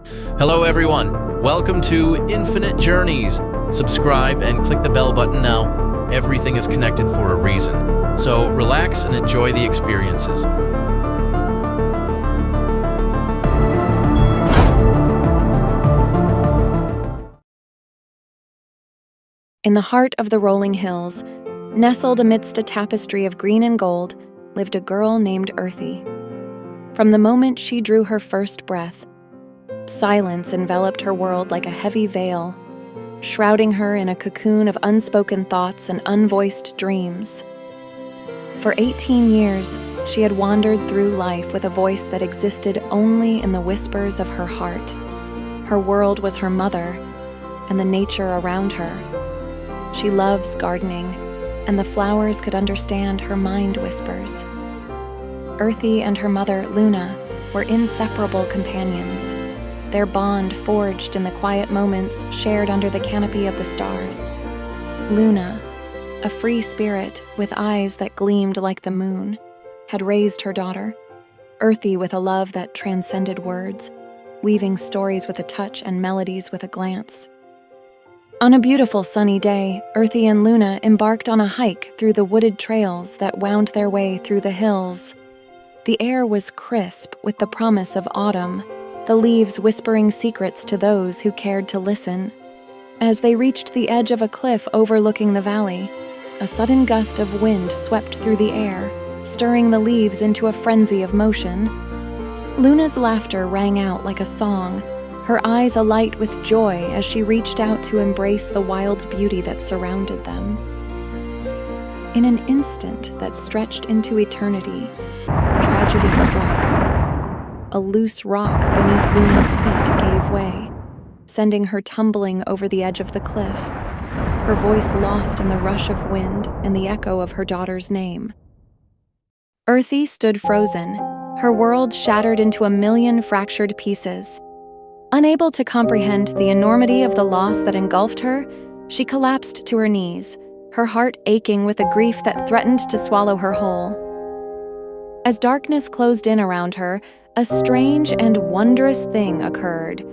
Hello everyone, welcome to Infinite Journeys. Subscribe and click the bell button now. Everything is connected for a reason. So relax and enjoy the experiences. In the heart of the rolling hills, nestled amidst a tapestry of green and gold, lived a girl named Earthy. From the moment she drew her first breath, silence enveloped her world like a heavy veil, shrouding her in a cocoon of unspoken thoughts and unvoiced dreams. For 18 years, she had wandered through life with a voice that existed only in the whispers of her heart. Her world was her mother and the nature around her. She loves gardening, and the flowers could understand her mind whispers. Earthy and her mother, Luna, were inseparable companions, their bond forged in the quiet moments shared under the canopy of the stars. Luna, a free spirit with eyes that gleamed like the moon, had raised her daughter, Earthy with a love that transcended words, weaving stories with a touch and melodies with a glance. On a beautiful sunny day, Earthy and Luna embarked on a hike through the wooded trails that wound their way through the hills. The air was crisp with the promise of autumn, the leaves whispering secrets to those who cared to listen. As they reached the edge of a cliff overlooking the valley, a sudden gust of wind swept through the air, stirring the leaves into a frenzy of motion. Luna's laughter rang out like a song, her eyes alight with joy as she reached out to embrace the wild beauty that surrounded them. In an instant that stretched into eternity, tragedy struck. A loose rock beneath Luna's feet gave way, sending her tumbling over the edge of the cliff, her voice lost in the rush of wind and the echo of her daughter's name. Earthy stood frozen, her world shattered into a million fractured pieces. Unable to comprehend the enormity of the loss that engulfed her, she collapsed to her knees, her heart aching with a grief that threatened to swallow her whole. As darkness closed in around her, a strange and wondrous thing occurred.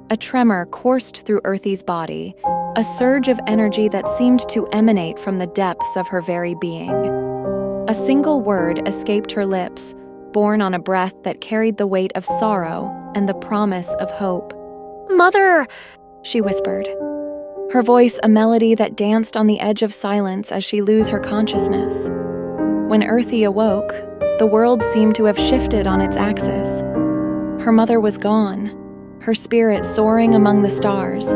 A tremor coursed through Earthy's body, a surge of energy that seemed to emanate from the depths of her very being. A single word escaped her lips, borne on a breath that carried the weight of sorrow and the promise of hope. "Mother!" she whispered, her voice a melody that danced on the edge of silence as she lost her consciousness. When Earthy awoke, the world seemed to have shifted on its axis. Her mother was gone, her spirit soaring among the stars,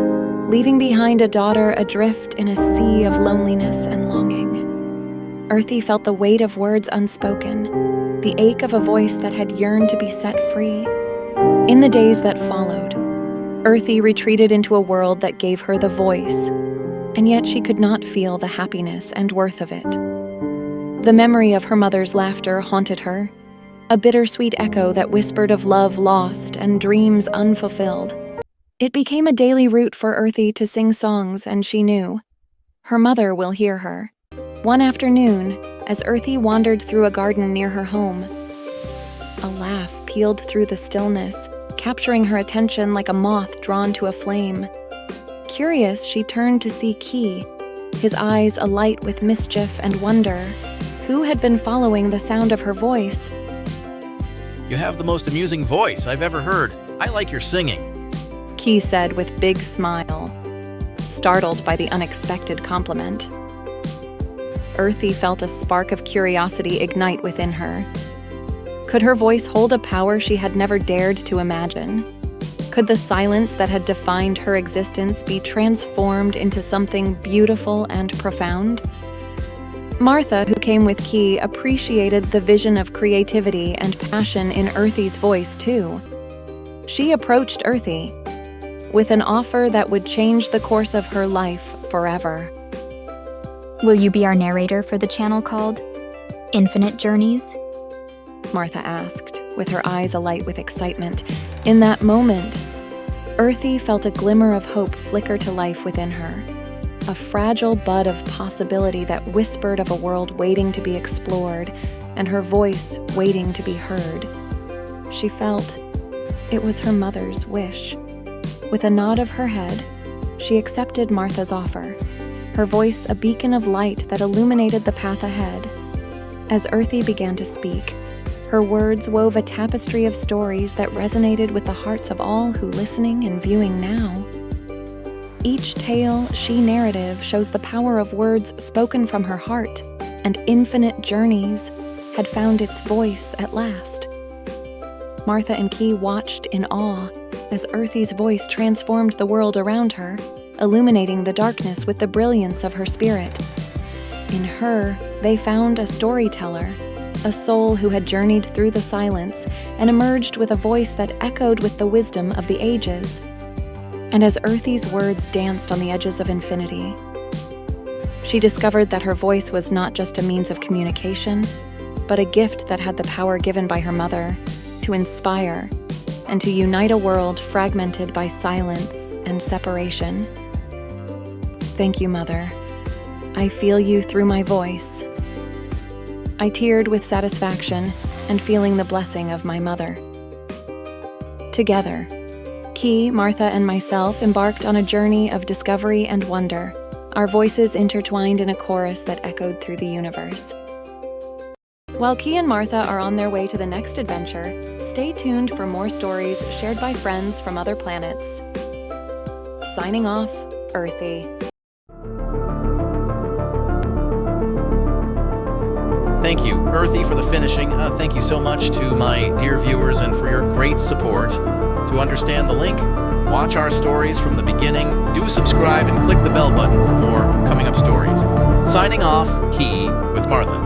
leaving behind a daughter adrift in a sea of loneliness and longing. Earthy felt the weight of words unspoken, the ache of a voice that had yearned to be set free. In the days that followed, Earthy retreated into a world that gave her the voice, and yet she could not feel the happiness and worth of it. The memory of her mother's laughter haunted her, a bittersweet echo that whispered of love lost and dreams unfulfilled. It became a daily route for Earthy to sing songs, and she knew her mother will hear her. One afternoon, as Earthy wandered through a garden near her home, a laugh pealed through the stillness, capturing her attention like a moth drawn to a flame. Curious, she turned to see Key, his eyes alight with mischief and wonder. Who had been following the sound of her voice? You have the most amusing voice I've ever heard. I like your singing, Key said with big smile, startled by the unexpected compliment. Earthy felt a spark of curiosity ignite within her. Could her voice hold a power she had never dared to imagine? Could the silence that had defined her existence be transformed into something beautiful and profound? Martha, who came with Key, appreciated the vision of creativity and passion in Earthy's voice, too. She approached Earthy with an offer that would change the course of her life forever. Will you be our narrator for the channel called Infinite Journeys? Martha asked, with her eyes alight with excitement. In that moment, Earthy felt a glimmer of hope flicker to life within her, a fragile bud of possibility that whispered of a world waiting to be explored and her voice waiting to be heard. She felt It was her mother's wish. With a nod of her head, she accepted Martha's offer, her voice a beacon of light that illuminated the path ahead. As Earthy began to speak, her words wove a tapestry of stories that resonated with the hearts of all who listening and viewing now. Each tale, narrative shows the power of words spoken from her heart, and Infinite Journeys had found its voice at last. Martha and Key watched in awe as Earthy's voice transformed the world around her, illuminating the darkness with the brilliance of her spirit. In her, they found a storyteller, a soul who had journeyed through the silence and emerged with a voice that echoed with the wisdom of the ages. And as Earthy's words danced on the edges of infinity, she discovered that her voice was not just a means of communication, but a gift that had the power given by her mother to inspire and to unite a world fragmented by silence and separation. Thank you, Mother. I feel you through my voice. I teared with satisfaction and feeling the blessing of my mother. Together, Key, Martha, and myself embarked on a journey of discovery and wonder, our voices intertwined in a chorus that echoed through the universe. While Key and Martha are on their way to the next adventure, stay tuned for more stories shared by friends from other planets. Signing off, Earthy. Thank you, Earthy, for the finishing. Thank you so much to my dear viewers and for your great support. To understand the link, watch our stories from the beginning, do subscribe and click the bell button for more coming up stories. Signing off, Key with Martha.